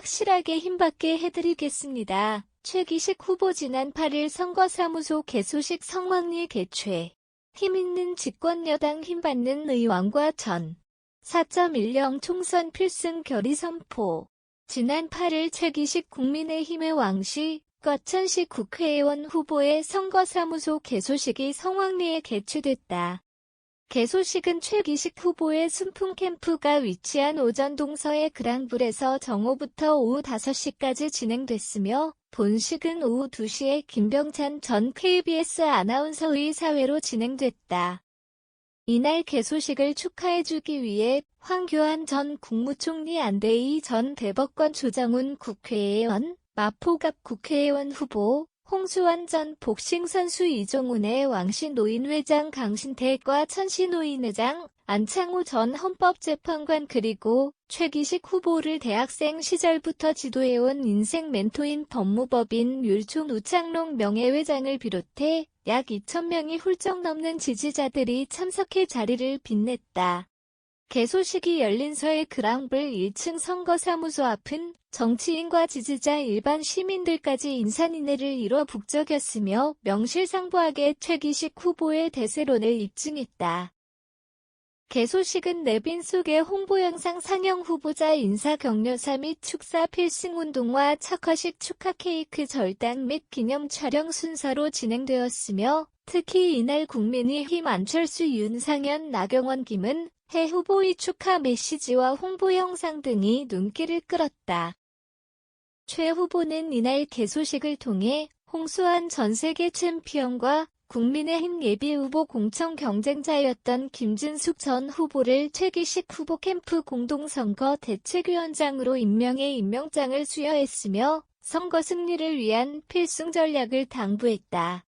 확실하게 힘받게 해드리겠습니다. 최기식 후보 지난 8일 선거사무소 개소식 성황리 개최. 힘있는 집권여당 힘받는 의원과 전 4.10 총선 필승 결의 선포. 지난 8일 최기식 국민의힘의 왕씨, 과천시 국회의원 후보의 선거사무소 개소식이 성황리에 개최됐다. 개소식은 최기식 후보의 순풍 캠프가 위치한 오전 동서의 그랑블에서 정오부터 오후 5시까지 진행됐으며 본식은 오후 2시에 김병찬 전 KBS 아나운서의 사회로 진행됐다. 이날 개소식을 축하해주기 위해 황교안 전 국무총리, 안대희 전 대법관, 조정훈 국회의원, 마포갑 국회의원 후보, 홍수환 전 복싱선수, 이종훈의 왕씨 노인회장, 강신태과 천시 노인회장, 안창호 전 헌법재판관, 그리고 최기식 후보를 대학생 시절부터 지도해온 인생 멘토인 법무법인 율촌 우창롱 명예회장을 비롯해 약 2,000명이 훌쩍 넘는 지지자들이 참석해 자리를 빛냈다. 개소식이 열린 서의 그랑블 1층 선거사무소 앞은 정치인과 지지자, 일반 시민들까지 인산인해를 이뤄 북적였으며 명실상부하게 최기식 후보의 대세론을 입증했다. 개소식은 내빈 속의 홍보 영상 상영, 후보자 인사 격려사 및 축사 필승운동과 착화식 축하 케이크 절당 및 기념 촬영 순서로 진행되었으며 특히 이날 국민의힘 안철수, 윤상현, 나경원, 김은혜 후보의 축하 메시지와 홍보 영상 등이 눈길을 끌었다. 최 후보는 이날 개소식을 통해 홍수환 전 세계 챔피언과 국민의힘 예비후보 공천 경쟁자였던 김진숙 전 후보를 최기식 후보 캠프 공동선거 대책위원장으로 임명해 임명장을 수여했으며 선거 승리를 위한 필승 전략을 당부했다.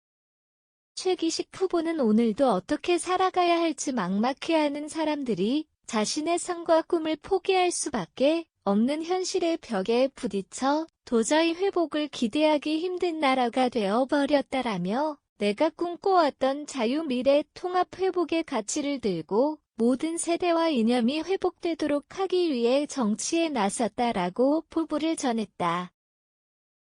최기식 후보는 오늘도 어떻게 살아가야 할지 막막해하는 사람들이 자신의 선거 꿈을 포기할 수밖에 없는 현실의 벽에 부딪혀 도저히 회복을 기대하기 힘든 나라가 되어버렸다라며 내가 꿈꿔왔던 자유, 미래, 통합, 회복의 가치를 들고 모든 세대와 이념이 회복되도록 하기 위해 정치에 나섰다라고 포부를 전했다.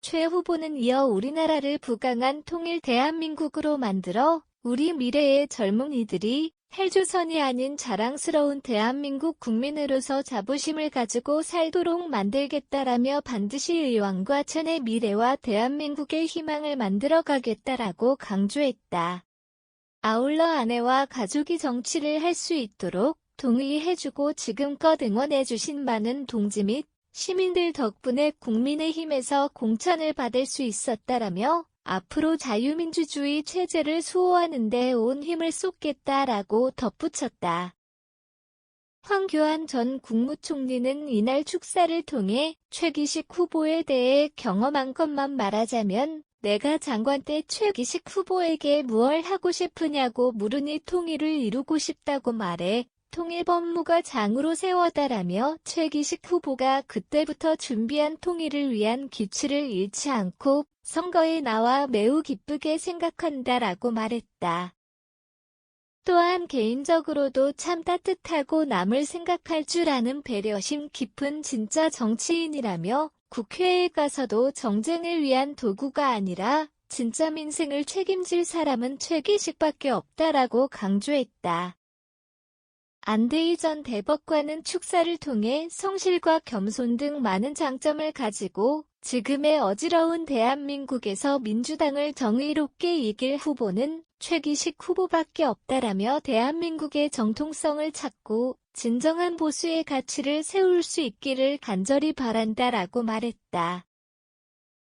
최 후보는 이어 우리나라를 부강한 통일 대한민국으로 만들어 우리 미래의 젊은이들이 헬조선이 아닌 자랑스러운 대한민국 국민으로서 자부심을 가지고 살도록 만들겠다라며 반드시 의왕과 천의 미래와 대한민국의 희망을 만들어가겠다라고 강조했다. 아울러 아내와 가족이 정치를 할 수 있도록 동의해주고 지금껏 응원해주신 많은 동지 및 시민들 덕분에 국민의힘에서 공천을 받을 수 있었다라며 앞으로 자유민주주의 체제를 수호하는 데 온 힘을 쏟겠다라고 덧붙였다. 황교안 전 국무총리는 이날 축사를 통해 최기식 후보에 대해 경험한 것만 말하자면 내가 장관 때 최기식 후보에게 무얼 하고 싶으냐고 물으니 통일을 이루고 싶다고 말해 통일법무가 장으로 세워다라며 최기식 후보가 그때부터 준비한 통일을 위한 기치를 잃지 않고 선거에 나와 매우 기쁘게 생각한다라고 말했다. 또한 개인적으로도 참 따뜻하고 남을 생각할 줄 아는 배려심 깊은 진짜 정치인이라며 국회에 가서도 정쟁을 위한 도구가 아니라 진짜 민생을 책임질 사람은 최기식밖에 없다라고 강조했다. 안대희 전 대법관은 축사를 통해 성실과 겸손 등 많은 장점을 가지고 지금의 어지러운 대한민국에서 민주당을 정의롭게 이길 후보는 최기식 후보밖에 없다라며 대한민국의 정통성을 찾고 진정한 보수의 가치를 세울 수 있기를 간절히 바란다라고 말했다.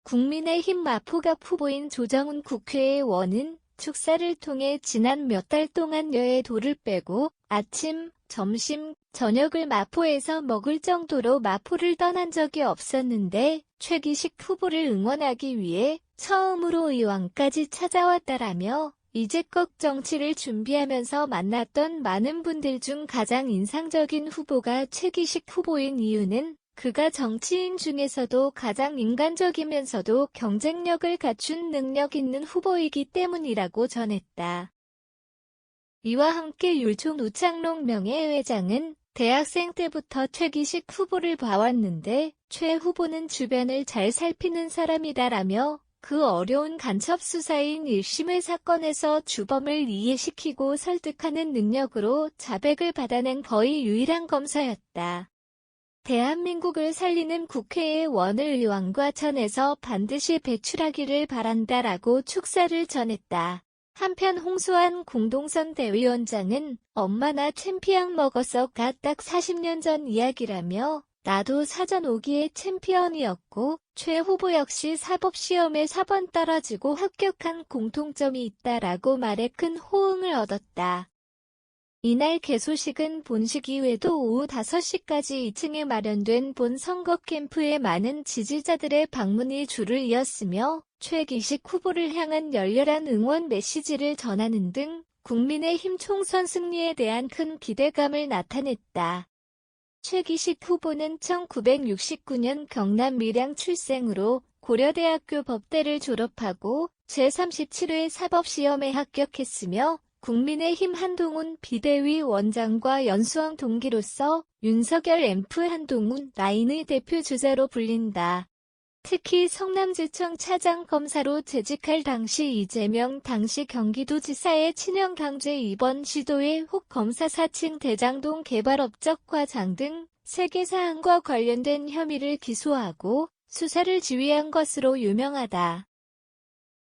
국민의힘 마포갑 후보인 조정훈 국회의원은 축사를 통해 지난 몇 달 동안 여의 도를 빼고 아침, 점심, 저녁을 마포에서 먹을 정도로 마포를 떠난 적이 없었는데 최기식 후보를 응원하기 위해 처음으로 의왕까지 찾아왔다라며 이제껏 정치를 준비하면서 만났던 많은 분들 중 가장 인상적인 후보가 최기식 후보인 이유는 그가 정치인 중에서도 가장 인간적이면서도 경쟁력을 갖춘 능력 있는 후보이기 때문이라고 전했다. 이와 함께 율촌 우창롱 명예회장은 대학생 때부터 최기식 후보를 봐왔는데 최 후보는 주변을 잘 살피는 사람이다라며 그 어려운 간첩 수사인 1심의 사건에서 주범을 이해시키고 설득하는 능력으로 자백을 받아낸 거의 유일한 검사였다. 대한민국을 살리는 국회의원을 의왕과 천에서 반드시 배출하기를 바란다라고 축사를 전했다. 한편 홍수환 공동선 대위원장은 엄마 나 챔피언 먹었어가 딱 40년 전 이야기라며 나도 사전 5기의 챔피언이었고 최 후보 역시 사법시험에 4번 떨어지고 합격한 공통점이 있다라고 말해 큰 호응을 얻었다. 이날 개소식은 본식 이외에도 오후 5시까지 2층에 마련된 본 선거 캠프에 많은 지지자들의 방문이 줄을 이었으며 최기식 후보를 향한 열렬한 응원 메시지를 전하는 등 국민의힘 총선 승리에 대한 큰 기대감을 나타냈다. 최기식 후보는 1969년 경남 밀양 출생으로 고려대학교 법대를 졸업하고 제37회 사법시험에 합격했으며 국민의힘 한동훈 비대위 원장과 연수원 동기로서 윤석열 앰프 한동훈 라인의 대표 주자로 불린다. 특히 성남지청 차장검사로 재직할 당시 이재명 당시 경기도지사의 친형 강제 입원 시도에 혹 검사 4층 대장동 개발 업적 과장 등 세계 사안과 관련된 혐의를 기소하고 수사를 지휘한 것으로 유명하다.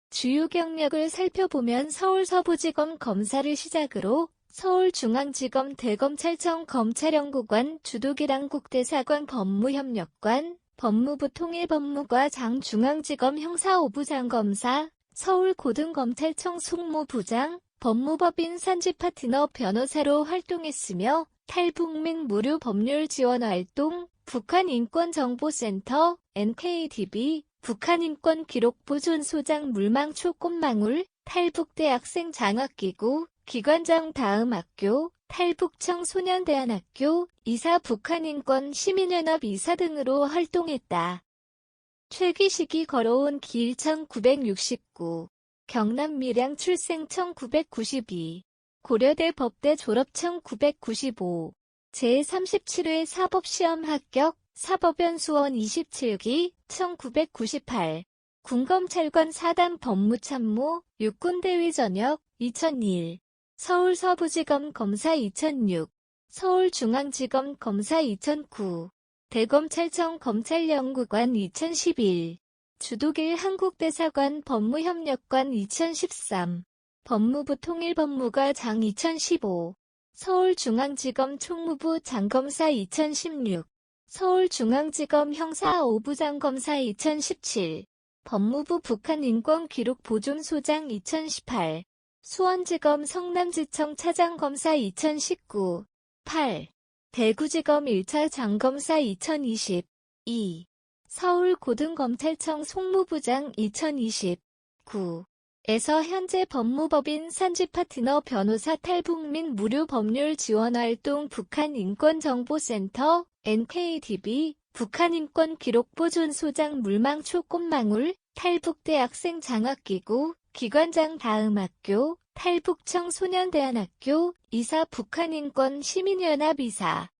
주요 경력을 살펴보면 서울서부지검 검사를 시작으로 서울중앙지검 대검찰청 검찰연구관 주도기랑 국대사관 법무협력관 법무부 통일법무과장 중앙지검 형사5부장검사 서울고등검찰청 송무부장 법무법인 산지파트너 변호사로 활동했으며 탈북 및 무료 법률 지원 활동 북한인권정보센터 NKTV 북한인권기록보존소장 물망초꽃망울 탈북대학생 장학기구 기관장 다음학교 탈북청소년대안학교 이사 북한인권 시민연합 이사 등으로 활동했다. 최기식이 걸어온 길 1969 경남 밀양 출생 1992 고려대 법대 졸업 1995 제37회 사법시험 합격 사법연수원 27기 1998 군검찰관 4단 법무참모 육군대위 전역 2001 서울서부지검 검사 2006 서울중앙지검 검사 2009 대검찰청 검찰연구관 2011 주도길 한국대사관 법무협력관 2013 법무부 통일법무과장 2015 서울중앙지검 총무부 장검사 2016 서울중앙지검 형사5부장검사 2017 법무부 북한인권기록보존소장 2018 수원지검 성남지청 차장검사 2019 8. 대구지검 1차 장검사 2020 2. 서울고등검찰청 송무부장 2020 9. 에서 현재 법무법인 산지파트너 변호사 탈북 및 무료 법률 지원활동 북한인권정보센터 NKTV 북한인권기록보존소장 물망초꽃망울 탈북대학생 장학기구 기관장 다음학교 탈북청소년대안학교 이사 북한인권 시민연합 이사